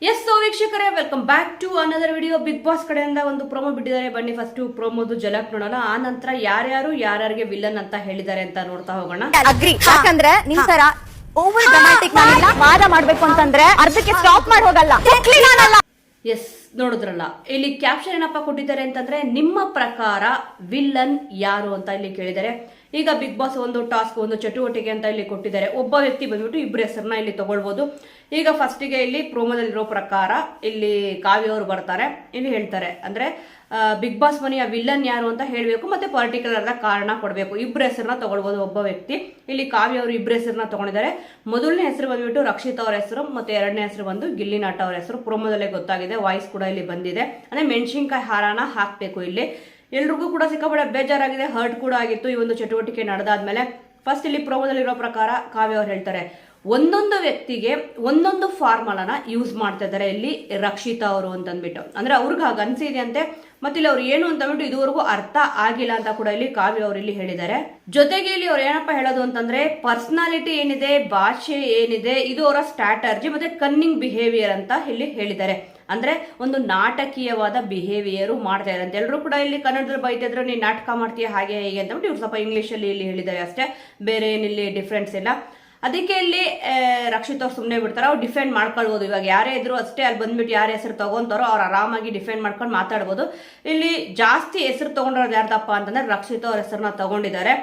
S so ವೀಕ್ಷಕರೇ, welcome back to another video. Bigg Boss ಕಡೆಯಿಂದ ಒಂದು ಪ್ರೋಮೋ ಬಿಟ್ಟಿದ್ದಾರೆ. ಬನ್ನಿ ಫಸ್ಟ್ ಪ್ರೋಮೋದು ಜಲಕ್ ನೋಡೋಣ. ಆ ನಂತರ ಯಾರ್ಯಾರಿಗೆ ವಿಲನ್ ಅಂತ ಹೇಳಿದ್ದಾರೆ ಅಂತ ನೋಡ್ತಾ ಹೋಗೋಣ. ಅಗ್ರಿ. ಯಾಕಂದ್ರೆ ನಿಮ್ ತರ ಓವರ್ ಡ್ರಾಮಾಟಿಕ್ ವಾದ ಮಾಡ್ಬೇಕು ಅಂತಂದ್ರೆ ಅರ್ಧಕ್ಕೆ ಸ್ಟಾಪ್ ಮಾಡಿ ಹೋಗಲ್ಲ. ಎಸ್, ನೋಡಿದ್ರಲ್ಲ, ಇಲ್ಲಿ ಕ್ಯಾಪ್ಷನ್ ಏನಪ್ಪಾ ಕೊಟ್ಟಿದ್ದಾರೆ ಅಂತಂದ್ರೆ, ನಿಮ್ಮ ಪ್ರಕಾರ ವಿಲ್ಲನ್ ಯಾರು ಅಂತ ಇಲ್ಲಿ ಕೇಳಿದ್ದಾರೆ. ಈಗ ಬಿಗ್ ಬಾಸ್ ಒಂದು ಟಾಸ್ಕ್, ಒಂದು ಚಟುವಟಿಕೆ ಅಂತ ಇಲ್ಲಿ ಕೊಟ್ಟಿದ್ದಾರೆ. ಒಬ್ಬ ವ್ಯಕ್ತಿ ಬಂದ್ಬಿಟ್ಟು ಇಬ್ಬರು ಹೆಸರನ್ನ ಇಲ್ಲಿ ತಗೊಳ್ಬಹುದು. ಈಗ ಫಸ್ಟಿಗೆ ಇಲ್ಲಿ ಪ್ರೋಮೋದಲ್ಲಿರೋ ಪ್ರಕಾರ ಇಲ್ಲಿ ಕಾವ್ಯ ಅವರು ಬರ್ತಾರೆ. ಇಲ್ಲಿ ಹೇಳ್ತಾರೆ ಅಂದ್ರೆ ಬಿಗ್ ಬಾಸ್ ಮನೆಯ ವಿಲ್ಲನ್ ಯಾರು ಅಂತ ಹೇಳಬೇಕು, ಮತ್ತೆ ಪರ್ಟಿಕ್ಯುಲರ್ ಆದ ಕಾರಣ ಕೊಡಬೇಕು. ಇಬ್ಬರ ಹೆಸರನ್ನ ತಗೊಳ್ಬಹುದು ಒಬ್ಬ ವ್ಯಕ್ತಿ. ಇಲ್ಲಿ ಕಾವ್ಯ ಅವರು ಇಬ್ಬರ ಹೆಸರನ್ನ ತಗೊಂಡಿದ್ದಾರೆ. ಮೊದಲನೇ ಹೆಸರು ಬಂದ್ಬಿಟ್ಟು ರಕ್ಷಿತಾ ಅವರ ಹೆಸರು, ಮತ್ತೆ ಎರಡನೇ ಹೆಸರು ಬಂದು ಗಿಲ್ಲಿ ನಟ ಅವರ ಹೆಸರು. ಪ್ರೋಮೋದಲ್ಲೇ ಗೊತ್ತಾಗಿದೆ, ವಾಯ್ಸ್ ಕೂಡ ಇಲ್ಲಿ ಬಂದಿದೆ. ಅಂದ್ರೆ ಮೆಣಸಿನ್ಕಾಯಿ ಹಾರಾನ ಹಾಕ್ಬೇಕು. ಇಲ್ಲಿ ಎಲ್ರಿಗೂ ಕೂಡ ಸಿಕ್ಕಾಪಟ್ಟೆ ಬೇಜಾರಾಗಿದೆ, ಹರ್ಟ್ ಕೂಡ ಆಗಿತ್ತು ಈ ಒಂದು ಚಟುವಟಿಕೆ ನಡೆದಾದ್ಮೇಲೆ. ಫಸ್ಟ್ ಇಲ್ಲಿ ಪ್ರೋಮೋದಲ್ಲಿರೋ ಪ್ರಕಾರ ಕಾವ್ಯ ಅವ್ರು ಹೇಳ್ತಾರೆ, ಒಂದೊಂದು ವ್ಯಕ್ತಿಗೆ ಒಂದೊಂದು ಫಾರ್ಮುಲಾನ ಯೂಸ್ ಮಾಡ್ತಾ ಇದ್ದಾರೆ ಇಲ್ಲಿ ರಕ್ಷಿತಾ ಅವರು ಅಂತಂದ್ಬಿಟ್ಟು. ಅಂದ್ರೆ ಅವ್ರಿಗೆ ಹಾಗೆ ಅನ್ಸಿದೆ ಅಂತೆ. ಮತ್ತೆ ಇಲ್ಲಿ ಅವ್ರು ಏನು ಅಂತಂದ್ಬಿಟ್ಟು ಇದುವರೆಗೂ ಅರ್ಥ ಆಗಿಲ್ಲ ಅಂತ ಕೂಡ ಇಲ್ಲಿ ಕಾವ್ಯ ಅವರು ಇಲ್ಲಿ ಹೇಳಿದ್ದಾರೆ. ಜೊತೆಗೆ ಇಲ್ಲಿ ಅವ್ರು ಏನಪ್ಪ ಹೇಳೋದು ಅಂತಂದ್ರೆ, ಪರ್ಸನಾಲಿಟಿ ಏನಿದೆ, ಭಾಷೆ ಏನಿದೆ, ಇದು ಅವರ ಸ್ಟ್ರಾಟರ್ಜಿ ಮತ್ತೆ ಕನ್ನಿಂಗ್ ಬಿಹೇವಿಯರ್ ಅಂತ ಇಲ್ಲಿ ಹೇಳಿದ್ದಾರೆ. ಅಂದ್ರೆ ಒಂದು ನಾಟಕೀಯವಾದ ಬಿಹೇವಿಯರ್ ಮಾಡ್ತಾ ಇದ್ದಾರೆ ಅಂತ. ಎಲ್ಲರೂ ಕೂಡ ಇಲ್ಲಿ ಕನ್ನಡದಲ್ಲಿ ಬೈತಿದ್ರು, ನೀನು ನಾಟಕ ಮಾಡ್ತೀಯ ಹಾಗೆ ಹೀಗೆ ಅಂತ ಇವ್ರು ಸ್ವಲ್ಪ ಇಂಗ್ಲಿಷ್ ಅಲ್ಲಿ ಇಲ್ಲಿ ಹೇಳಿದ್ದಾರೆ ಅಷ್ಟೇ, ಬೇರೆ ಏನಿಲ್ಲಿ ಡಿಫ್ರೆನ್ಸ್ ಇಲ್ಲ. ಅದಕ್ಕೆ ಇಲ್ಲಿ ರಕ್ಷಿತ್ ಅವ್ರು ಸುಮ್ಮನೆ ಬಿಡ್ತಾರೆ. ಅವ್ರು ಡಿಫೆಂಡ್ ಮಾಡ್ಕೊಳ್ಬೋದು. ಇವಾಗ ಯಾರೇ ಇದ್ರು ಅಷ್ಟೇ, ಅಲ್ಲಿ ಬಂದ್ಬಿಟ್ಟು ಯಾರು ಹೆಸರು ತಗೊಂತಾರೋ ಅವ್ರು ಆರಾಮಾಗಿ ಡಿಫೆಂಡ್ ಮಾಡ್ಕೊಂಡು ಮಾತಾಡ್ಬೋದು. ಇಲ್ಲಿ ಜಾಸ್ತಿ ಹೆಸರು ತಗೊಂಡಿರೋದು ಯಾರ್ದಪ್ಪ ಅಂತಂದ್ರೆ ರಕ್ಷಿತ್ ಅವ್ರ ಹೆಸರನ್ನ ತಗೊಂಡಿದ್ದಾರೆ.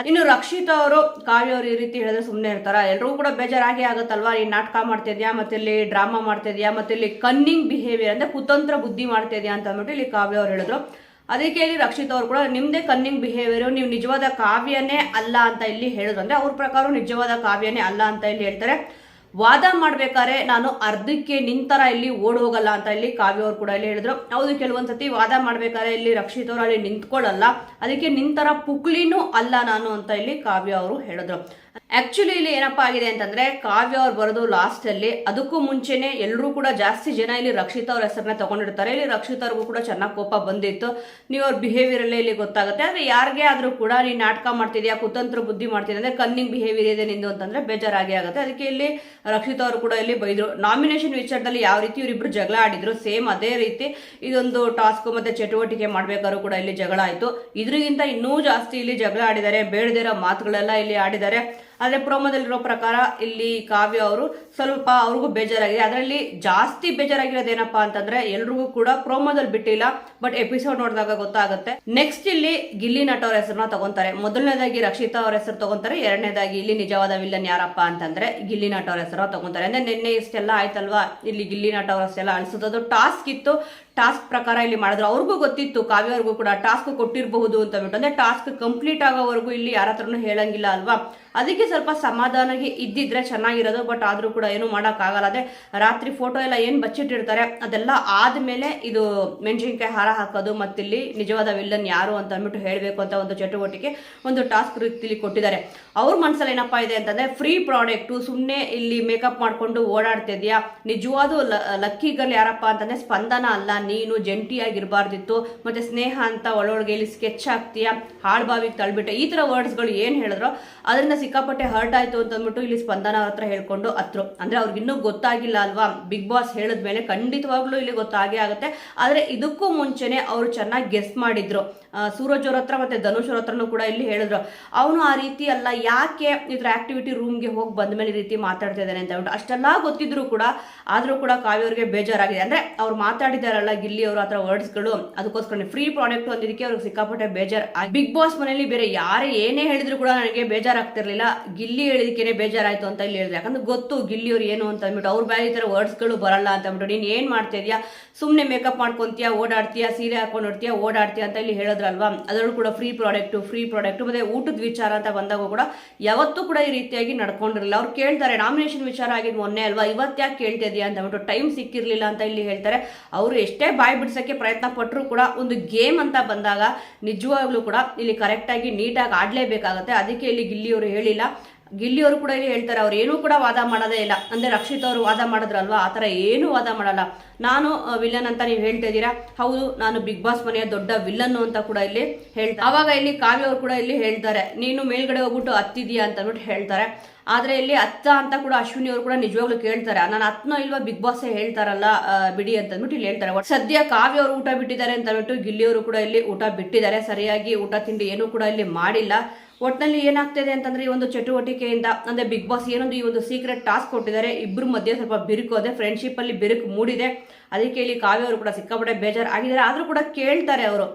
ಇನ್ನು ರಕ್ಷಿತ್ ಅವರು ಕಾವ್ಯ ಅವ್ರು ಈ ರೀತಿ ಹೇಳಿದ್ರೆ ಸುಮ್ಮನೆ ಇರ್ತಾರ? ಎಲ್ರಿಗೂ ಕೂಡ ಬೇಜಾರಾಗಿ ಆಗುತ್ತಲ್ವಾ, ಈ ನಾಟಕ ಮಾಡ್ತಿದ್ಯಾ, ಮತ್ತೆ ಇಲ್ಲಿ ಡ್ರಾಮಾ ಮಾಡ್ತಿದ್ಯಾ, ಮತ್ತೆ ಇಲ್ಲಿ ಕನ್ನಿಂಗ್ ಬಿಹೇವಿಯರ್ ಅಂದ್ರೆ ಕುತಂತ್ರ ಬುದ್ಧಿ ಮಾಡ್ತಿದ್ಯಾ ಅಂತ ಅಂದ್ಬಿಟ್ಟು ಇಲ್ಲಿ ಕಾವ್ಯ ಅವ್ರು ಹೇಳಿದ್ರು. ಅದಕ್ಕೆ ಇಲ್ಲಿ ರಕ್ಷಿತ್ ಅವರು ಕೂಡ ನಿಮ್ದೇ ಕನ್ನಿಂಗ್ ಬಿಹೇವಿಯರ್, ನೀವು ನಿಜವಾದ ಕಾವ್ಯನೇ ಅಲ್ಲ ಅಂತ ಇಲ್ಲಿ ಹೇಳಿದ್ರು. ಅಂದ್ರೆ ಅವ್ರ ಪ್ರಕಾರ ನಿಜವಾದ ಕಾವ್ಯನೇ ಅಲ್ಲ ಅಂತ ಇಲ್ಲಿ ಹೇಳ್ತಾರೆ. ವಾದ ಮಾಡ್ಬೇಕಾದ್ರೆ ನಾನು ಅರ್ಧಕ್ಕೆ ನಿಂತರ ಇಲ್ಲಿ ಓಡ್ ಹೋಗಲ್ಲ ಅಂತ ಇಲ್ಲಿ ಕಾವ್ಯ ಅವ್ರು ಕೂಡ ಇಲ್ಲಿ ಹೇಳಿದ್ರು. ಹೌದು, ಕೆಲವೊಂದ್ಸತಿ ವಾದ ಮಾಡ್ಬೇಕಾದ್ರೆ ಇಲ್ಲಿ ರಕ್ಷಿತ್ ಅವರು ಅಲ್ಲಿ ನಿಂತ್ಕೊಳ್ಳಲ್ಲ, ಅದಕ್ಕೆ ನಿಂತರ ಪುಕ್ಲಿನೂ ಅಲ್ಲ ನಾನು ಅಂತ ಇಲ್ಲಿ ಕಾವ್ಯ ಅವರು ಹೇಳಿದ್ರು. ಆಕ್ಚುಲಿ ಇಲ್ಲಿ ಏನಪ್ಪಾ ಆಗಿದೆ ಅಂತಂದ್ರೆ, ಕಾವ್ಯ ಅವ್ರು ಬರೋದು ಲಾಸ್ಟ್ ಅಲ್ಲಿ, ಅದಕ್ಕೂ ಮುಂಚೆನೆ ಎಲ್ಲರೂ ಕೂಡ ಜಾಸ್ತಿ ಜನ ಇಲ್ಲಿ ರಕ್ಷಿತಾ ಅವ್ರ ಹೆಸರನ್ನ ತಗೊಂಡಿರ್ತಾರೆ. ಇಲ್ಲಿ ರಕ್ಷಿತಾ ಅವ್ರಿಗೂ ಕೂಡ ಚೆನ್ನಾಗಿ ಕೋಪ ಬಂದಿತ್ತು. ನೀವು ಅವ್ರ ಬಿಹೇವಿಯರ್ ಅಲ್ಲೇ ಇಲ್ಲಿ ಗೊತ್ತಾಗುತ್ತೆ. ಆದ್ರೆ ಯಾರಿಗೆ ಆದ್ರೂ ಕೂಡ ನೀನ್ ನಾಟಕ ಮಾಡ್ತಿದ್ಯಾ, ಕುತಂತ್ರ ಬುದ್ಧಿ ಮಾಡ್ತಿದ್ಯಾ ಅಂದ್ರೆ ಕನ್ನಿಂಗ್ ಬಿಹೇವಿಯರ್ ಇದೆ ನಿಂದು ಅಂತಂದ್ರೆ ಬೇಜಾರಾಗಿ ಆಗುತ್ತೆ. ಅದಕ್ಕೆ ಇಲ್ಲಿ ರಕ್ಷಿತಾ ಅವರು ಕೂಡ ಇಲ್ಲಿ ಬೈದ್ರು. ನಾಮಿನೇಷನ್ ವಿಚಾರದಲ್ಲಿ ಯಾವ ರೀತಿ ಇವರಿಬ್ರು ಜಗಳ ಆಡಿದ್ರು, ಸೇಮ್ ಅದೇ ರೀತಿ ಇದೊಂದು ಟಾಸ್ಕ್ ಮತ್ತೆ ಚಟುವಟಿಕೆ ಮಾಡ್ಬೇಕಾದ್ರೂ ಕೂಡ ಇಲ್ಲಿ ಜಗಳ ಆಯ್ತು. ಇದ್ರಿಗಿಂತ ಇನ್ನೂ ಜಾಸ್ತಿ ಇಲ್ಲಿ ಜಗಳ ಆಡಿದ್ದಾರೆ, ಬೇಡದಿರೋ ಮಾತುಗಳೆಲ್ಲ ಇಲ್ಲಿ ಆಡಿದ್ದಾರೆ. ಆದ್ರೆ ಪ್ರೋಮೋದಲ್ಲಿರೋ ಪ್ರಕಾರ ಇಲ್ಲಿ ಕಾವ್ಯ ಅವರು ಸ್ವಲ್ಪ ಅವ್ರಿಗೂ ಬೇಜಾರಾಗಿದೆ. ಅದರಲ್ಲಿ ಜಾಸ್ತಿ ಬೇಜಾರಾಗಿರೋದೇನಪ್ಪಾ ಅಂತಂದ್ರೆ, ಎಲ್ರಿಗೂ ಕೂಡ ಪ್ರೋಮೋದಲ್ಲಿ ಬಿಟ್ಟಿಲ್ಲ, ಬಟ್ ಎಪಿಸೋಡ್ ನೋಡಿದಾಗ ಗೊತ್ತಾಗುತ್ತೆ. ನೆಕ್ಸ್ಟ್ ಇಲ್ಲಿ ಗಿಲ್ಲಿ ನಟ ಅವ್ರ ಹೆಸರನ್ನ ತಗೊಂತಾರೆ. ಮೊದಲನೇದಾಗಿ ರಕ್ಷಿತಾ ಅವ್ರ ಹೆಸರು ತಗೊಂತಾರೆ, ಎರಡನೇದಾಗಿ ಇಲ್ಲಿ ನಿಜವಾದ ವಿಲ್ಲನ್ ಯಾರಪ್ಪ ಅಂತಂದ್ರೆ ಗಿಲ್ಲಿ ನಟ ಅವ್ರ ಹೆಸರು ತಗೊಂತಾರೆ. ಅಂದ್ರೆ ನಿನ್ನೆ ಇಷ್ಟೆಲ್ಲ ಆಯ್ತಲ್ವಾ, ಇಲ್ಲಿ ಗಿಲ್ಲಿ ನಟ ಅವ್ರ ಅಷ್ಟೆಲ್ಲ ಅನ್ಸುತ್ತದು ಟಾಸ್ಕ್ ಇತ್ತು. ಟಾಸ್ಕ್ ಪ್ರಕಾರ ಇಲ್ಲಿ ಮಾಡಿದ್ರು. ಅವ್ರಿಗೂ ಗೊತ್ತಿತ್ತು, ಕಾವ್ಯ ಅವ್ರಿಗೂ ಕೂಡ ಟಾಸ್ಕ್ ಕೊಟ್ಟಿರಬಹುದು ಅಂತ ಬಿಟ್ಟು. ಅಂದ್ರೆ ಟಾಸ್ಕ್ ಕಂಪ್ಲೀಟ್ ಆಗೋವರೆಗೂ ಇಲ್ಲಿ ಯಾರ ಹತ್ರನೂ ಹೇಳಂಗಿಲ್ಲ ಅಲ್ವಾ, ಅದಕ್ಕೆ ಸ್ವಲ್ಪ ಸಮಾಧಾನಾಗಿ ಇದ್ದಿದ್ರೆ ಚೆನ್ನಾಗಿರೋದು. ಬಟ್ ಆದ್ರೂ ಕೂಡ ಏನು ಮಾಡಕ್ ಆಗಲ್ಲ. ಅದೇ ರಾತ್ರಿ ಫೋಟೋ ಎಲ್ಲ ಏನ್ ಬಚ್ಚಿಟ್ಟಿರ್ತಾರೆ ಅದೆಲ್ಲ ಆದ್ಮೇಲೆ ಇದು ಮೆಣಸಿನ್ಕಾಯಿ ಹಾರ ಹಾಕೋದು, ಮತ್ತಿಲ್ಲಿ ನಿಜವಾದ ವಿಲ್ಲನ್ ಯಾರು ಅಂತ ಅಂದ್ಬಿಟ್ಟು ಹೇಳ್ಬೇಕು ಅಂತ ಒಂದು ಚಟುವಟಿಕೆ, ಒಂದು ಟಾಸ್ಕ್ ರೀತಿಲಿ ಕೊಟ್ಟಿದ್ದಾರೆ. ಅವ್ರ ಮನ್ಸಲ್ಲಿ ಏನಪ್ಪಾ ಇದೆ ಅಂತಂದ್ರೆ, ಫ್ರೀ ಪ್ರಾಡಕ್ಟ್, ಸುಮ್ನೆ ಇಲ್ಲಿ ಮೇಕಪ್ ಮಾಡ್ಕೊಂಡು ಓಡಾಡ್ತಿದ್ಯಾ, ನಿಜವಾದ ಲಕ್ಕಿ ಗರ್ಲ್ ಯಾರಪ್ಪ ಅಂತಂದ್ರೆ ಸ್ಪಂದನ ಅಲ್ಲ, ನೀನು ಜಂಟಿಯಾಗಿರ್ಬಾರ್ದಿತ್ತು, ಮತ್ತೆ ಸ್ನೇಹ ಅಂತ ಒಳೊಳಗೆ ಇಲ್ಲಿ ಸ್ಕೆಚ್ ಹಾಕ್ತೀಯಾ, ಹಾಳ್ಬಾವಿಗೆ ತಳ್ಬಿಟ್ಟೆ, ಈ ತರ ವರ್ಡ್ಸ್ ಗಳು ಏನ್ ಹೇಳಿದ್ರು ಅದರಿಂದ ಸಿಕ್ಕಾಪಟ್ಟೆ ಹರ್ಟ್ ಆಯ್ತು ಅಂತ ಅಂದ್ಬಿಟ್ಟು ಇಲ್ಲಿ ಸ್ಪಂದನ ಅವ್ರ ಹತ್ರ ಹೇಳ್ಕೊಂಡು ಹತ್ರು. ಅಂದ್ರೆ ಅವ್ರಿಗೆ ಇನ್ನೂ ಗೊತ್ತಾಗಿಲ್ಲ ಅಲ್ವಾ, ಬಿಗ್ ಬಾಸ್ ಹೇಳಿದ್ಮೇಲೆ ಖಂಡಿತವಾಗ್ಲೂ ಇಲ್ಲಿ ಗೊತ್ತಾಗೇ ಆಗುತ್ತೆ. ಆದ್ರೆ ಇದಕ್ಕೂ ಮುಂಚೆನೆ ಅವರು ಚೆನ್ನಾಗಿ ಗೆಸ್ ಮಾಡಿದ್ರು. ಸೂರಜ್ ಅವ್ರ ಹತ್ರ ಮತ್ತೆ ಧನುಷ್ ಅವ್ರ ಹತ್ರನೂ ಕೂಡ ಇಲ್ಲಿ ಹೇಳಿದ್ರು, ಅವನು ಆ ರೀತಿ ಅಲ್ಲ, ಯಾಕೆ ಇದ್ರ ಆಕ್ಟಿವಿಟಿ ರೂಮ್ಗೆ ಹೋಗಿ ಬಂದ್ಮೇಲೆ ಈ ರೀತಿ ಮಾತಾಡ್ತಾ ಇದ್ದಾನೆ ಅಂತ ಹೇಳ್ಬಿಟ್ಟು. ಅಷ್ಟೆಲ್ಲ ಗೊತ್ತಿದ್ರು ಕೂಡ ಆದ್ರೂ ಕೂಡ ಕಾವ್ಯ ಅವ್ರಿಗೆ ಬೇಜಾರಾಗಿದೆ. ಅಂದ್ರೆ ಅವ್ರು ಮಾತಾಡಿದಾರಲ್ಲ ಗಿಲ್ಲಿ ಅವ್ರ ಹತ್ರ ವರ್ಡ್ಸ್ಗಳು, ಅದಕ್ಕೋಸ್ಕರ ಫ್ರೀ ಪ್ರಾಡಕ್ಟ್ ಅಂದಿದ್ದಕ್ಕೆ ಅವ್ರಿಗೆ ಸಿಕ್ಕಾಪಟ್ಟೆ ಬೇಜಾರ್. ಬಿಗ್ ಬಾಸ್ ಮನೆಯಲ್ಲಿ ಬೇರೆ ಯಾರೇ ಏನೇ ಹೇಳಿದ್ರು ಕೂಡ ನನಗೆ ಬೇಜಾರಾಗ್ತಿರ್ಲಿಲ್ಲ, ಗಿಲ್ಲಿ ಹೇಳಿದಕ್ಕೇನೆ ಬೇಜಾರಾಯ್ತು ಅಂತ ಇಲ್ಲಿ ಹೇಳಿದ್ರು. ಯಾಕಂದ್ರೆ ಗೊತ್ತು ಗಿಲ್ಲಿ ಅವ್ರು ಏನು ಅಂತ ಅಂದ್ಬಿಟ್ಟು, ಅವ್ರ ಬೇರೆ ಈ ತರ ವರ್ಡ್ಸ್ಗಳು ಬರಲ್ಲ ಅಂತ ಅಂದ್ಬಿಟ್ಟು, ನೀನ್ ಏನ್ ಮಾಡ್ತಿದ್ಯಾ, ಸುಮ್ನೆ ಮೇಕಪ್ ಮಾಡ್ಕೊಂತೀಯಾ, ಓಡಾಡ್ತೀಯಾ, ಸೀರೆ ಹಾಕೊಂಡಿರ್ತೀಯಾ, ಓಡಾಡ್ತೀಯಾ ಅಂತ ಇಲ್ಲಿ ಹೇಳೋದ್ರಲ್ವಾ. ಅದರಲ್ಲೂ ಕೂಡ ಫ್ರೀ ಪ್ರಾಡಕ್ಟ್ ಮತ್ತೆ ಊಟದ ವಿಚಾರ ಅಂತ ಬಂದಾಗ ಕೂಡ ಯಾವತ್ತೂ ಕೂಡ ಈ ರೀತಿಯಾಗಿ ನಡ್ಕೊಂಡಿರಲಿಲ್ಲ. ಅವ್ರು ಕೇಳ್ತಾರೆ, ನಾಮಿನೇಷನ್ ವಿಚಾರ ಆಗಿದ್ ಮೊನ್ನೆ ಅಲ್ವಾ, ಇವತ್ತ್ಯಾಕೆ ಕೇಳ್ತಿದ್ಯಾ ಅಂತ ಅಂದ್ಬಿಟ್ಟು, ಟೈಮ್ ಸಿಕ್ಕಿರ್ಲಿಲ್ಲ ಅಂತ ಇಲ್ಲಿ ಹೇಳ್ತಾರೆ. ಅವರು ಎಷ್ಟೇ ಬಾಯ್ ಬಿಡ್ಸಕ್ಕೆ ಪ್ರಯತ್ನ ಪಟ್ಟರು ಕೂಡ ಒಂದು ಗೇಮ್ ಅಂತ ಬಂದಾಗ ನಿಜವಾಗ್ಲೂ ಕೂಡ ಇಲ್ಲಿ ಕರೆಕ್ಟ್ ಆಗಿ ನೀಟಾಗಿ ಆಡ್ಲೇಬೇಕಾಗತ್ತೆ. ಅದಕ್ಕೆ ಇಲ್ಲಿ ಗಿಲ್ಲಿ ಅವರು ಹೇಳಿಲ್ಲ, ಗಿಲ್ಲಿಯವರು ಕೂಡ ಇಲ್ಲಿ ಹೇಳ್ತಾರೆ, ಅವ್ರು ಏನೂ ಕೂಡ ವಾದ ಮಾಡೋದೇ ಇಲ್ಲ. ಅಂದ್ರೆ ರಕ್ಷಿತ್ ಅವರು ವಾದ ಮಾಡಿದ್ರಲ್ವಾ, ಆ ಥರ ಏನೂ ವಾದ ಮಾಡಲ್ಲ. ನಾನು ವಿಲನ್ ಅಂತ ನೀವು ಹೇಳ್ತಾ ಇದ್ದೀರಾ, ಹೌದು ನಾನು ಬಿಗ್ ಬಾಸ್ ಮನೆಯ ದೊಡ್ಡ ವಿಲನ್ನು ಅಂತ ಕೂಡ ಇಲ್ಲಿ ಹೇಳ್ತಾರೆ. ಆವಾಗ ಇಲ್ಲಿ ಕಾವ್ಯ ಅವರು ಕೂಡ ಇಲ್ಲಿ ಹೇಳ್ತಾರೆ, ನೀನು ಮೇಲ್ಗಡೆ ಹೋಗ್ಬಿಟ್ಟು ಹತ್ತಿದೀಯಾ ಅಂತ ಅಂದ್ಬಿಟ್ಟು ಹೇಳ್ತಾರೆ. ಆದ್ರೆ ಇಲ್ಲಿ ಅತ್ತ ಅಂತ ಕೂಡ ಅಶ್ವಿನಿ ಅವರು ಕೂಡ ನಿಜವಾಗ್ಲೂ ಕೇಳ್ತಾರೆ, ನಾನು ಹತ್ನೋ ಇಲ್ವಾ ಬಿಗ್ ಬಾಸ್ ಹೇಳ್ತಾರಲ್ಲ ಬಿಡಿ ಅಂತ ಅಂದ್ಬಿಟ್ಟು ಇಲ್ಲಿ ಹೇಳ್ತಾರೆ. ಸದ್ಯ ಕಾವ್ಯ ಅವರು ಊಟ ಬಿಟ್ಟಿದ್ದಾರೆ ಅಂತ ಅಂದ್ಬಿಟ್ಟು ಗಿಲ್ಲಿಯವರು ಕೂಡ ಇಲ್ಲಿ ಊಟ ಬಿಟ್ಟಿದ್ದಾರೆ, ಸರಿಯಾಗಿ ಊಟ ತಿಂಡಿ ಏನೂ ಕೂಡ ಇಲ್ಲಿ ಮಾಡಿಲ್ಲ. ಒಟ್ಟಿನಲ್ಲಿ ಏನಾಗ್ತಿದೆ ಅಂತಂದ್ರೆ ಈ ಒಂದು ಚಟುವಟಿಕೆಯಿಂದ ಅಂದ್ರೆ ಬಿಗ್ ಬಾಸ್ ಏನೊಂದು ಈ ಒಂದು ಸೀಕ್ರೆಟ್ ಟಾಸ್ಕ್ ಕೊಟ್ಟಿದ್ದಾರೆ, ಇಬ್ರು ಮಧ್ಯೆ ಸ್ವಲ್ಪ ಬಿರುಕೋದೆ, ಫ್ರೆಂಡ್ಶಿಪ್ ಅಲ್ಲಿ ಬಿರುಕು ಮೂಡಿದೆ. ಅದಕ್ಕೆ ಇಲ್ಲಿ ಕಾವ್ಯ ಅವರು ಕೂಡ ಸಿಕ್ಕಾಪಟ್ಟೆ ಬೇಜಾರು ಆಗಿದ್ದಾರೆ. ಆದ್ರೂ ಕೂಡ ಕೇಳ್ತಾರೆ ಅವರು,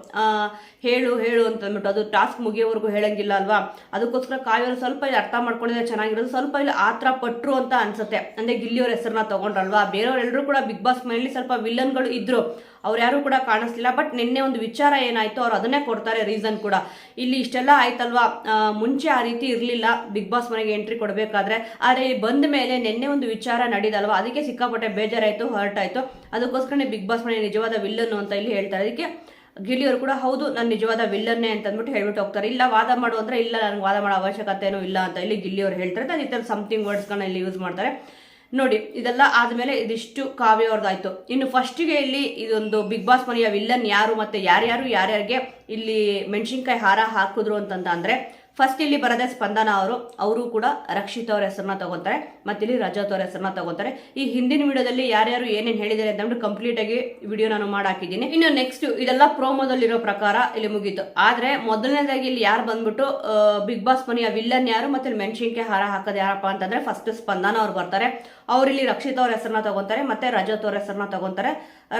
ಹೇಳು ಹೇಳು ಅಂತ ಅಂದ್ಬಿಟ್ಟು, ಅದು ಟಾಸ್ಕ್ ಮುಗಿಯೋವರೆಗೂ ಹೇಳಂಗಿಲ್ಲ ಅಲ್ವಾ, ಅದಕ್ಕೋಸ್ಕರ ಕಾವ್ಯ ಅವರು ಸ್ವಲ್ಪ ಇಲ್ಲಿ ಅರ್ಥ ಮಾಡ್ಕೊಂಡಿದ್ರೆ ಚೆನ್ನಾಗಿರೋದು. ಸ್ವಲ್ಪ ಇಲ್ಲಿ ಆತರ ಪಟ್ರು ಅಂತ ಅನ್ಸುತ್ತೆ, ಅಂದ್ರೆ ಗಿಲ್ಲಿಯವ್ರ ಹೆಸರನ್ನ ತಗೊಂಡ್ರಲ್ವಾ. ಬೇರೆಯವರೆಲ್ಲರೂ ಕೂಡ ಬಿಗ್ ಬಾಸ್ ಮನೆಯಲ್ಲಿ ಸ್ವಲ್ಪ ವಿಲನ್ಗಳು ಇದ್ರು, ಅವ್ರು ಯಾರು ಕೂಡ ಕಾಣಿಸ್ಲಿಲ್ಲ. ಬಟ್ ನಿನ್ನೆ ಒಂದು ವಿಚಾರ ಏನಾಯ್ತು, ಅವ್ರು ಅದನ್ನೇ ಕೊಡ್ತಾರೆ ರೀಸನ್ ಕೂಡ. ಇಲ್ಲಿ ಇಷ್ಟೆಲ್ಲ ಆಯ್ತಲ್ವಾ, ಮುಂಚೆ ಆ ರೀತಿ ಇರಲಿಲ್ಲ ಬಿಗ್ ಬಾಸ್ ಮನೆಗೆ ಎಂಟ್ರಿ ಕೊಡಬೇಕಾದ್ರೆ, ಆದರೆ ಬಂದ ಮೇಲೆ ನಿನ್ನೆ ಒಂದು ವಿಚಾರ ನಡೀದಲ್ವಾ, ಅದಕ್ಕೆ ಸಿಕ್ಕಾಪಟ್ಟೆ ಬೇಜಾರಾಯ್ತು, ಹರ್ಟ್ ಆಯ್ತು. ಅದಕ್ಕೋಸ್ಕರ ಬಿಗ್ ಬಾಸ್ ಮನೆ ನಿಜವಾದ ವಿಲ್ಲನ್ನು ಅಂತ ಇಲ್ಲಿ ಹೇಳ್ತಾರೆ. ಅದಕ್ಕೆ ಗಿಲ್ಲಿಯವರು ಕೂಡ ಹೌದು ನಾನು ನಿಜವಾದ ವಿಲ್ಲನ್ನೇ ಅಂತ ಅಂದ್ಬಿಟ್ಟು ಹೇಳ್ಬಿಟ್ಟು ಹೋಗ್ತಾರೆ. ಇಲ್ಲ ವಾದ ಮಾಡು ಅಂದ್ರೆ ಇಲ್ಲ, ನನಗೆ ವಾದ ಮಾಡೋ ಅವಶ್ಯಕತೆನೂ ಇಲ್ಲ ಅಂತ ಇಲ್ಲಿ ಗಿಲ್ಲಿಯವರು ಹೇಳ್ತಾರೆ. ಅದೇ ಥರ ಸಮಥಿಂಗ್ ವರ್ಡ್ಸ್ಗಳನ್ನ ಇಲ್ಲಿ ಯೂಸ್ ಮಾಡ್ತಾರೆ. ನೋಡಿ, ಇದೆಲ್ಲ ಆದ್ಮೇಲೆ ಇದಿಷ್ಟು ಕಾವ್ಯ ಅವ್ರದ್ದಾಯ್ತು. ಇನ್ನು ಫಸ್ಟಿಗೆ ಇಲ್ಲಿ ಇದೊಂದು ಬಿಗ್ ಬಾಸ್ ಮನೆಯ ವಿಲ್ಲನ್ ಯಾರು ಮತ್ತೆ ಯಾರ್ಯಾರಿಗೆ ಇಲ್ಲಿ ಮೆಣಸಿನ್ಕಾಯಿ ಹಾರ ಹಾಕಿದ್ರು ಅಂತಂದ್ರೆ, ಫಸ್ಟ್ ಇಲ್ಲಿ ಬರದೆ ಸ್ಪಂದನ ಅವರು ಕೂಡ ರಕ್ಷಿತ್ ಅವ್ರ ಹೆಸರನ್ನ ತಗೋತಾರೆ, ಮತ್ತೆ ಇಲ್ಲಿ ರಜತ್ ಅವ್ರ ಹೆಸರನ್ನ ತಗೋತಾರೆ. ಈ ಹಿಂದಿನ ವಿಡಿಯೋದಲ್ಲಿ ಯಾರ್ಯಾರು ಏನೇನು ಹೇಳಿದ್ದಾರೆ ಅಂತ ಕಂಪ್ಲೀಟ್ ಆಗಿ ವಿಡಿಯೋ ನಾನು ಮಾಡಾಕಿದ್ದೀನಿ. ಇನ್ನು ನೆಕ್ಸ್ಟ್ ಇದೆಲ್ಲ ಪ್ರೋಮೋದಲ್ಲಿರೋ ಪ್ರಕಾರ ಇಲ್ಲಿ ಮುಗೀತು. ಆದ್ರೆ ಮೊದಲನೇದಾಗಿ ಇಲ್ಲಿ ಯಾರು ಬಂದ್ಬಿಟ್ಟು ಬಿಗ್ ಬಾಸ್ ಮನೆಯ ವಿಲ್ಲನ್ ಯಾರು ಮತ್ತೆ ಮೆಣಸಿನ್ಕಾಯಿ ಹಾರ ಹಾಕೋದು ಯಾರಪ್ಪ ಅಂತಂದ್ರೆ, ಫಸ್ಟ್ ಸ್ಪಂದನ ಅವ್ರು ಬರ್ತಾರೆ. ಅವ್ರಿಲ್ಲಿ ರಕ್ಷಿತ್ ಅವ್ರ ಹೆಸರನ್ನ ತಗೊಂತಾರೆ, ಮತ್ತೆ ರಜತ್ ಅವ್ರ ಹೆಸರನ್ನ ತಗೊಂತಾರೆ.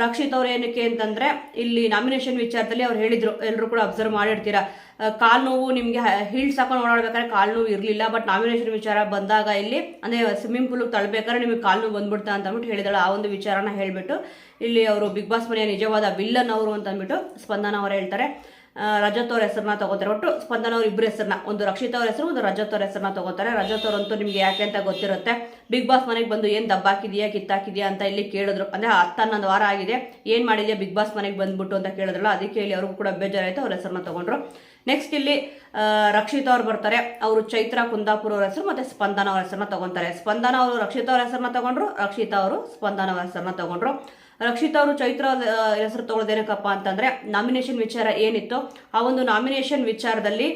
ರಕ್ಷಿತ್ ಅವ್ರ ಏನಕ್ಕೆ ಅಂತಂದ್ರೆ, ಇಲ್ಲಿ ನಾಮಿನೇಷನ್ ವಿಚಾರದಲ್ಲಿ ಅವ್ರು ಹೇಳಿದ್ರು, ಎಲ್ಲರೂ ಕೂಡ ಅಬ್ಸರ್ವ್ ಮಾಡಿರ್ತೀರಾ, ಕಾಲು ನೋವು ನಿಮ್ಗೆ ಹೀಲ್ಸ್ ಹಾಕೊಂಡು ಓಡಾಡ್ಬೇಕಾದ್ರೆ ಕಾಲು ನೋವು ಇರಲಿಲ್ಲ, ಬಟ್ ನಾಮಿನೇಷನ್ ವಿಚಾರ ಬಂದಾಗ ಇಲ್ಲಿ ಅಂದ್ರೆ ಸ್ವಿಮ್ಮಿಂಗ್ ಪೂಲ್ ತಳ್ಬೇಕಾದ್ರೆ ನಿಮಗೆ ಕಾಲು ನೋವು ಬಂದ್ಬಿಡ್ತಾ ಅಂತ ಅಂದ್ಬಿಟ್ಟು ಹೇಳಿದಳು. ಆ ಒಂದು ವಿಚಾರನ ಹೇಳ್ಬಿಟ್ಟು ಇಲ್ಲಿ ಅವರು ಬಿಗ್ ಬಾಸ್ ಮನೆಯ ನಿಜವಾದ ವಿಲ್ಲನ್ ಅವರು ಅಂತ ಅಂದ್ಬಿಟ್ಟು ಸ್ಪಂದನ ಅವರು ಹೇಳ್ತಾರೆ. ರಜತ್ ಅವ್ರ ಹೆಸರನ್ನ ತಗೋತಾರೆ. ಒಟ್ಟು ಸ್ಪಂದನ ಅವ್ರ ಇಬ್ಬರ ಹೆಸರನ್ನ, ಒಂದು ರಕ್ಷಿತ್ ಅವ್ರ ಹೆಸರು, ಒಂದು ರಜತ್ ಅವ್ರ ಹೆಸರನ್ನ ತಗೋತಾರೆ. ರಜತ್ ಅವ್ರಂತೂ ನಿಮ್ಗೆ ಯಾಕೆ ಅಂತ ಗೊತ್ತಿರುತ್ತೆ, ಬಿಗ್ ಬಾಸ್ ಮನೆಗೆ ಬಂದು ಏನ್ ದಬ್ಬಾಕಿದ್ಯಾ ಕಿತ್ತಾಕಿದ್ಯಾ ಅಂತ ಇಲ್ಲಿ ಕೇಳಿದ್ರು. ಅಂದ್ರೆ 10-11 ವಾರ ಆಗಿದೆ, ಏನ್ ಮಾಡಿದ್ಯಾ ಬಿಗ್ ಬಾಸ್ ಮನೆಗೆ ಬಂದ್ಬಿಟ್ಟು ಅಂತ ಕೇಳಿದ್ರಲ್ಲ, ಅದಕ್ಕೆ ಇಲ್ಲಿ ಅವ್ರಿಗೂ ಕೂಡ ಬೇಜಾರಾಯ್ತು, ಅವ್ರ ಹೆಸರನ್ನ ತಗೊಂಡ್ರು. ನೆಕ್ಸ್ಟ್ ಇಲ್ಲಿ ರಕ್ಷಿತ್ ಅವ್ರು ಬರ್ತಾರೆ. ಅವರು ಚೈತ್ರ ಕುಂದಾಪುರ ಅವ್ರ ಹೆಸರು ಮತ್ತೆ ಸ್ಪಂದನ ಅವ್ರ ಹೆಸರನ್ನ ತಗೊಂತಾರೆ. ಸ್ಪಂದನ ಅವರು ರಕ್ಷಿತ್ ಅವ್ರ ಹೆಸರನ್ನ ತಗೊಂಡ್ರು, ರಕ್ಷಿತ್ ಅವರು ಸ್ಪಂದನ ಅವ್ರ ಹೆಸರನ್ನ ತಗೊಂಡ್ರು. ರಕ್ಷಿತ್ ಅವರು ಚೈತ್ರ ಹೆಸರು ತಗೊಳ್ಳೋದೇನಕ್ಕಪ್ಪ ಅಂತಂದ್ರೆ, ನಾಮಿನೇಷನ್ ವಿಚಾರ ಏನಿತ್ತು ಆ ಒಂದು ನಾಮಿನೇಷನ್ ವಿಚಾರದಲ್ಲಿ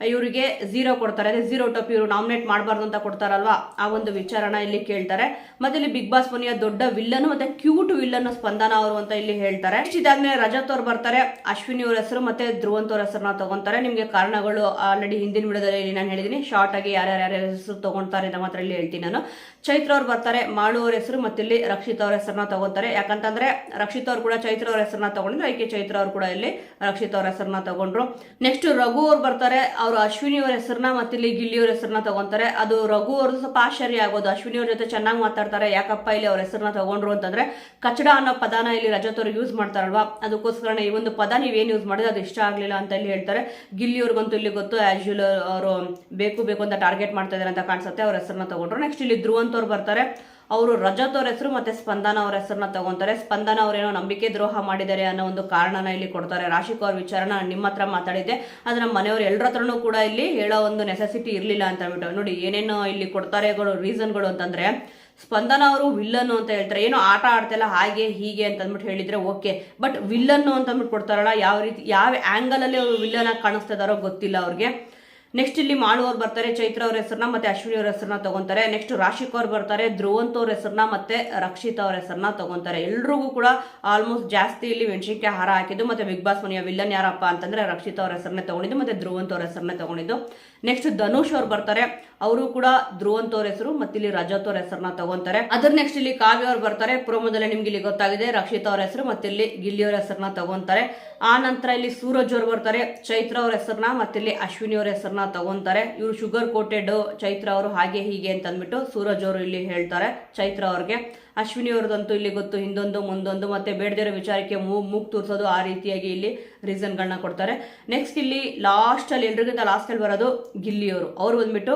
ಇವರಿಗೆ 0 ಕೊಡ್ತಾರೆ. ಅದೇ 0 ಟಪ್ ಇವರು ನಾಮಿನೇಟ್ ಮಾಡಬಾರ್ದು ಅಂತ ಕೊಡ್ತಾರಲ್ವಾ, ಆ ಒಂದು ವಿಚಾರನ ಇಲ್ಲಿ ಕೇಳ್ತಾರೆ. ಮತ್ತೆ ಇಲ್ಲಿ ಬಿಗ್ ಬಾಸ್ ಮನೆಯ ದೊಡ್ಡ ವಿಲ್ಲನ್ ಮತ್ತೆ ಕ್ಯೂಟ್ ವಿಲ್ಲನ್ ಸ್ಪಂದನ ಅವರು ಅಂತ ಇಲ್ಲಿ ಹೇಳ್ತಾರೆ. ಇದಾದ್ಮೇಲೆ ರಜತ್ ಅವ್ರು ಬರ್ತಾರೆ. ಅಶ್ವಿನಿ ಅವ್ರ ಹೆಸರು ಮತ್ತೆ ಧ್ರುವಂತ್ ಅವ್ರ ಹೆಸರನ್ನ ತಗೊಂತಾರೆ. ನಿಮ್ಗೆ ಕಾರಣಗಳು ಆಲ್ರೆಡಿ ಹಿಂದಿನ ವಿಡಿಯೋದಲ್ಲಿ ನಾನು ಹೇಳಿದೀನಿ, ಶಾರ್ಟ್ ಆಗಿ ಯಾರ್ಯಾರ ಹೆಸರು ತಗೊಂತಾರೆ ಅಂತ ಮಾತ್ರ ಇಲ್ಲಿ ಹೇಳ್ತೀನಿ ನಾನು. ಚೈತ್ರ ಅವ್ರು ಬರ್ತಾರೆ, ಮಾಳು ಅವ್ರ ಹೆಸರು ಮತ್ತೆ ಇಲ್ಲಿ ರಕ್ಷಿತ್ ಅವ್ರ ಹೆಸರನ್ನ ತಗೋತಾರೆ. ಯಾಕಂತಂದ್ರೆ ರಕ್ಷಿತ್ ಅವ್ರು ಕೂಡ ಚೈತ್ರ ಅವ್ರ ಹೆಸರನ್ನ ತಗೊಂಡ್ರು, ಅದಕ್ಕೆ ಚೈತ್ರ ಅವ್ರು ಕೂಡ ಇಲ್ಲಿ ರಕ್ಷಿತ್ ಅವ್ರ ಹೆಸರನ್ನ ತಗೊಂಡ್ರು. ನೆಕ್ಸ್ಟ್ ರಘು ಅವ್ರು ಬರ್ತಾರೆ. ಅವರು ಅಶ್ವಿನಿ ಅವ್ರ ಹೆಸರನ್ನ ಮತ್ತೆ ಇಲ್ಲಿ ಗಿಲ್ಲಿ ಅವ್ರ ಹೆಸರನ್ನ ತಗೊಂತಾರೆ. ಅದು ರಘು ಅವ್ರದ್ದು ಸ್ವಲ್ಪ ಆಶ್ಚರ್ಯ ಆಗೋದು, ಅಶ್ವಿನಿ ಅವ್ರ ಜೊತೆ ಚೆನ್ನಾಗಿ ಮಾತಾಡ್ತಾರೆ, ಯಾಕಪ್ಪ ಇಲ್ಲಿ ಅವ್ರ ಹೆಸರನ್ನ ತಗೊಂಡ್ರು ಅಂತಂದ್ರೆ, ಕಚಡ ಅನ್ನೋ ಪದಾನ ಇಲ್ಲಿ ರಜತ್ ಅವ್ರು ಯೂಸ್ ಮಾಡ್ತಾರಲ್ವಾ, ಅದಕ್ಕೋಸ್ಕರ ಈ ಒಂದು ಪದ ನೀವೇನು ಯೂಸ್ ಮಾಡಿದ್ರೆ ಅದು ಇಷ್ಟ ಆಗ್ಲಿಲ್ಲ ಅಂತ ಇಲ್ಲಿ ಹೇಳ್ತಾರೆ. ಗಿಲ್ಲಿ ಅವ್ರಿಗಂತೂ ಇಲ್ಲಿ ಗೊತ್ತು, ಆಸ್ ಯೂಲ್ ಅವರು ಬೇಕು ಅಂತ ಟಾರ್ಗೆಟ್ ಮಾಡ್ತಾ ಇದಾರೆ ಅಂತ ಕಾಣಿಸುತ್ತೆ, ಅವ್ರ ಹೆಸರನ್ನ ತಗೊಂಡ್ರು. ನೆಕ್ಸ್ಟ್ ಇಲ್ಲಿ ಧ್ರುವಂತ್ ಅವ್ರು ಬರ್ತಾರೆ. ಅವರು ರಜತ್ ಅವ್ರ ಹೆಸರು ಮತ್ತೆ ಸ್ಪಂದನ ಅವ್ರ ಹೆಸರನ್ನ ತಗೊಂತಾರೆ. ಸ್ಪಂದನ ಅವ್ರೇನೋ ನಂಬಿಕೆ ದ್ರೋಹ ಮಾಡಿದ್ದಾರೆ ಅನ್ನೋ ಒಂದು ಕಾರಣನ ಇಲ್ಲಿ ಕೊಡ್ತಾರೆ. ರಾಶಿಕ್ ಅವ್ರ ವಿಚಾರನ ನಾನು ನಿಮ್ಮ ಹತ್ರ ಮಾತಾಡಿದ್ದೆ, ಅದು ನಮ್ಮ ಮನೆಯವ್ರು ಎಲ್ಲರ ಹತ್ರನೂ ಕೂಡ ಇಲ್ಲಿ ಹೇಳೋ ಒಂದು ನೆಸೆಸಿಟಿ ಇರಲಿಲ್ಲ ಅಂತ ಹೇಳ್ಬಿಟ್ಟು. ನೋಡಿ ಏನೇನೋ ಇಲ್ಲಿ ಕೊಡ್ತಾರೆ ರೀಸನ್ಗಳು ಅಂತಂದ್ರೆ, ಸ್ಪಂದನ ಅವರು ವಿಲ್ಲನ್ನು ಅಂತ ಹೇಳ್ತಾರೆ, ಏನೋ ಆಟ ಆಡ್ತಿಲ್ಲ ಹಾಗೆ ಹೀಗೆ ಅಂತ ಅಂದ್ಬಿಟ್ಟು ಹೇಳಿದ್ರೆ ಓಕೆ, ಬಟ್ ವಿಲ್ಲನ್ನು ಅಂತ ಅಂದ್ಬಿಟ್ಟು ಕೊಡ್ತಾರಲ್ಲ, ಯಾವ ರೀತಿ ಯಾವ ಆಂಗಲ್ ಅಲ್ಲಿ ಅವರು ವಿಲ್ಲನ್ ಆಗಿ ಕಾಣಿಸ್ತಾ ಇದಾರೋ ಗೊತ್ತಿಲ್ಲ ಅವ್ರಿಗೆ. ನೆಕ್ಸ್ಟ್ ಇಲ್ಲಿ ಮಾಳು ಅವ್ರು ಬರ್ತಾರೆ, ಚೈತ್ರ ಅವ್ರ ಹೆಸರನ್ನ ಮತ್ತೆ ಅಶ್ವಿನಿ ಅವ್ರ ಹೆಸರನ್ನ ತಗೊಂತಾರೆ. ನೆಕ್ಸ್ಟ್ ರಾಶಿಕ್ ಅವ್ರು ಬರ್ತಾರೆ, ಧ್ರುವಂತ್ ಅವ್ರ ಹೆಸರನ್ನ ಮತ್ತೆ ರಕ್ಷಿತ್ ಅವ್ರ ಹೆಸರನ್ನ ತಗೊಂತಾರೆ. ಎಲ್ರಿಗೂ ಕೂಡ ಆಲ್ಮೋಸ್ಟ್ ಜಾಸ್ತಿ ಇಲ್ಲಿ ಮೆಣಸಿನ್ಕಾಯಿ ಹಾರ ಹಾಕಿದ್ದು. ಮತ್ತೆ ಬಿಗ್ ಬಾಸ್ ಮನೆಯ ವಿಲ್ಲನ್ ಯಾರಪ್ಪ ಅಂತಂದ್ರೆ ರಕ್ಷಿತ್ ಅವ್ರ ಹೆಸರನ್ನ ತಗೊಂಡಿದ್ದು ಮತ್ತೆ ಧ್ರುವಂತ್ ಅವ್ರ ಹೆಸರನ್ನ ತಗೊಂಡಿದ್ದು. ನೆಕ್ಸ್ಟ್ ಧನುಷ್ ಅವ್ರು ಬರ್ತಾರೆ, ಅವರು ಕೂಡ ಧ್ರುವಂತ್ ಅವ್ರ ಹೆಸರು ಮತ್ತೆ ಇಲ್ಲಿ ರಜತ್ ಅವ್ರ ಹೆಸರನ್ನ ತಗೊಂತಾರೆ. ಅದ್ರ ನೆಕ್ಸ್ಟ್ ಇಲ್ಲಿ ಕಾವ್ಯ ಅವ್ರು ಬರ್ತಾರೆ. ಪ್ರೋಮೋದಲ್ಲಿ ನಿಮ್ಗೆ ಇಲ್ಲಿ ಗೊತ್ತಾಗಿದೆ, ರಕ್ಷಿತ್ ಅವ್ರ ಹೆಸರು ಮತ್ತೆ ಇಲ್ಲಿ ಗಿಲ್ಲಿ ಅವ್ರ ಹೆಸರನ್ನ ತಗೊಂತಾರೆ. ಆ ನಂತರ ಇಲ್ಲಿ ಸೂರಜ್ ಅವ್ರು ಬರ್ತಾರೆ, ಚೈತ್ರ ಅವ್ರ ಹೆಸರನ್ನ ಮತ್ತೆ ಇಲ್ಲಿ ಅಶ್ವಿನಿ ಅವ್ರ ಹೆಸರನ್ನ ತಗೊಂತಾರೆ. ಇವರು ಶುಗರ್ ಕೋಟೆಡ್ ಚೈತ್ರ ಅವರು ಹಾಗೆ ಹೀಗೆ ಅಂತ ಅಂದ್ಬಿಟ್ಟು ಸೂರಜ್ ಅವರು ಇಲ್ಲಿ ಹೇಳ್ತಾರೆ ಚೈತ್ರ ಅವ್ರಿಗೆ. ಅಶ್ವಿನಿ ಅವ್ರದಂತೂ ಇಲ್ಲಿ ಗೊತ್ತು, ಹಿಂದೊಂದು ಮುಂದೊಂದು ಮತ್ತೆ ಬೇಡದಿರೋ ವಿಚಾರಕ್ಕೆ ಮೂಗ್ ತೋರಿಸೋದು, ಆ ರೀತಿಯಾಗಿ ಇಲ್ಲಿ ರೀಸನ್ಗಳನ್ನ ಕೊಡ್ತಾರೆ. ನೆಕ್ಸ್ಟ್ ಇಲ್ಲಿ ಲಾಸ್ಟ್ ಅಲ್ಲಿ ಎಲ್ರಿಗಿಂತ ಲಾಸ್ಟ್ ಅಲ್ಲಿ ಬರೋದು ಗಿಲ್ಲಿ ಅವರು. ಅವ್ರು ಬಂದ್ಬಿಟ್ಟು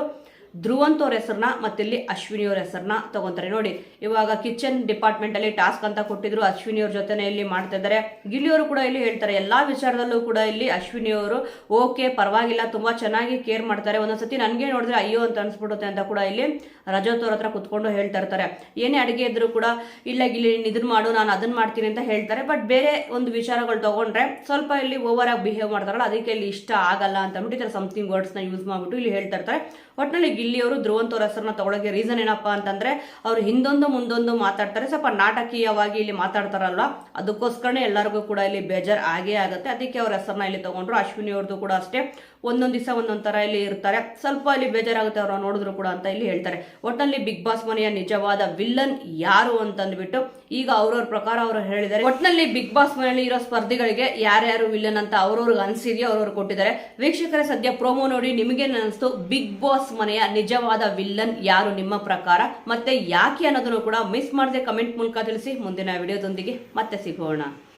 ಧ್ರುವಂತ್ ಅವ್ರ ಹೆಸರನ್ನ ಮತ್ತೆ ಇಲ್ಲಿ ಅಶ್ವಿನಿ ಅವ್ರ ಹೆಸರನ್ನ ತಗೊಂತಾರೆ. ನೋಡಿ, ಇವಾಗ ಕಿಚನ್ ಡಿಪಾರ್ಟ್ಮೆಂಟ್ ಅಲ್ಲಿ ಟಾಸ್ಕ್ ಅಂತ ಕೊಟ್ಟಿದ್ರು, ಅಶ್ವಿನಿ ಅವ್ರ ಜೊತೆನೆ ಇಲ್ಲಿ ಮಾಡ್ತಾ ಇದ್ದಾರೆ. ಗಿಲ್ಲಿ ಅವರು ಕೂಡ ಇಲ್ಲಿ ಹೇಳ್ತಾರೆ, ಎಲ್ಲಾ ವಿಚಾರದಲ್ಲೂ ಕೂಡ ಇಲ್ಲಿ ಅಶ್ವಿನಿ ಅವರು ಓಕೆ ಪರವಾಗಿಲ್ಲ, ತುಂಬಾ ಚೆನ್ನಾಗಿ ಕೇರ್ ಮಾಡ್ತಾರೆ. ಒಂದೊಂದ್ಸತಿ ನನ್ಗೆ ನೋಡಿದ್ರೆ ಅಯ್ಯೋ ಅಂತ ಅನ್ಸ್ಬಿಡುತ್ತೆ ಅಂತ ಕೂಡ ಇಲ್ಲಿ ರಜತ್ ಅವ್ರ ಹತ್ರ ಕುತ್ಕೊಂಡು ಹೇಳ್ತಾ ಇರ್ತಾರೆ. ಏನೇ ಅಡಿಗೆ ಇದ್ರು ಕೂಡ ಇಲ್ಲ ಗಿಲ್ಲಿ ಇದನ್ನ ಮಾಡು, ನಾನು ಅದನ್ನ ಮಾಡ್ತೀನಿ ಅಂತ ಹೇಳ್ತಾರೆ. ಬಟ್ ಬೇರೆ ಒಂದು ವಿಚಾರಗಳು ತಗೊಂಡ್ರೆ ಸ್ವಲ್ಪ ಇಲ್ಲಿ ಓವರ್ ಆಗಿ ಬಿಹೇವ್ ಮಾಡ್ತಾರಲ್ಲ, ಅದಕ್ಕೆ ಇಲ್ಲಿ ಇಷ್ಟ ಆಗಲ್ಲ ಅಂತ ಅಂದ್ಬಿಟ್ಟು ಸಮಥಿಂಗ್ ವರ್ಡ್ಸ್ ನ ಯೂಸ್ ಮಾಡ್ಬಿಟ್ಟು ಇಲ್ಲಿ ಹೇಳ್ತಾ ಇರ್ತಾರೆ. ಒಟ್ಟಿನಲ್ಲಿ ಗಿಲ್ಲಿ ಅವರು ಧ್ರುವಂತ್ ಅವ್ರ ಹೆಸರನ್ನ ತಗೊಳಕ್ಕೆ ರೀಸನ್ ಏನಪ್ಪಾ ಅಂತಂದ್ರೆ, ಅವ್ರು ಹಿಂದೊಂದು ಮುಂದೊಂದು ಮಾತಾಡ್ತಾರೆ, ಸ್ವಲ್ಪ ನಾಟಕೀಯವಾಗಿ ಇಲ್ಲಿ ಮಾತಾಡ್ತಾರಲ್ವಾ, ಅದಕ್ಕೋಸ್ಕರನೇ ಎಲ್ಲರಿಗೂ ಕೂಡ ಇಲ್ಲಿ ಬೇಜಾರ್ ಆಗೇ ಆಗುತ್ತೆ. ಅದಕ್ಕೆ ಅವ್ರ ಹೆಸರನ್ನ ಇಲ್ಲಿ ತಗೊಂಡ್ರು. ಅಶ್ವಿನಿ ಅವ್ರದ್ದು ಕೂಡ ಅಷ್ಟೇ, ಒಂದೊಂದ್ ದಿವಸ ಒಂದೊಂದ್ ತರ ಇಲ್ಲಿ ಇರ್ತಾರೆ, ಸ್ವಲ್ಪ ಇಲ್ಲಿ ಬೇಜಾರಾಗುತ್ತೆ ಅವ್ರ ನೋಡಿದ್ರು ಕೂಡ ಅಂತ ಇಲ್ಲಿ ಹೇಳ್ತಾರೆ. ಒಟ್ಟಿನಲ್ಲಿ ಬಿಗ್ ಬಾಸ್ ಮನೆಯ ನಿಜವಾದ ವಿಲ್ಲನ್ ಯಾರು ಅಂತಂದ್ಬಿಟ್ಟು ಈಗ ಅವ್ರವ್ರ ಪ್ರಕಾರ ಅವರು ಹೇಳಿದ್ದಾರೆ. ಒಟ್ಟಿನಲ್ಲಿ ಬಿಗ್ ಬಾಸ್ ಮನೆಯಲ್ಲಿ ಇರೋ ಸ್ಪರ್ಧಿಗಳಿಗೆ ಯಾರ್ಯಾರು ವಿಲ್ಲನ್ ಅಂತ ಅವ್ರವ್ರಿಗೆ ಅನ್ಸಿದೆಯೋ ಅವ್ರವ್ರು ಕೊಟ್ಟಿದ್ದಾರೆ. ವೀಕ್ಷಕರೇ, ಸದ್ಯ ಪ್ರೋಮೋ ನೋಡಿ ನಿಮಗೆ ಅನಿಸ್ತು ಬಿಗ್ ಬಾಸ್ ಮನೆಯ ನಿಜವಾದ ವಿಲ್ಲನ್ ಯಾರು ನಿಮ್ಮ ಪ್ರಕಾರ, ಮತ್ತೆ ಯಾಕೆ ಅನ್ನೋದನ್ನು ಕೂಡ ಮಿಸ್ ಮಾಡದೆ ಕಮೆಂಟ್ ಮೂಲಕ ತಿಳಿಸಿ. ಮುಂದಿನ ವಿಡಿಯೋದೊಂದಿಗೆ ಮತ್ತೆ ಸಿಗೋಣ.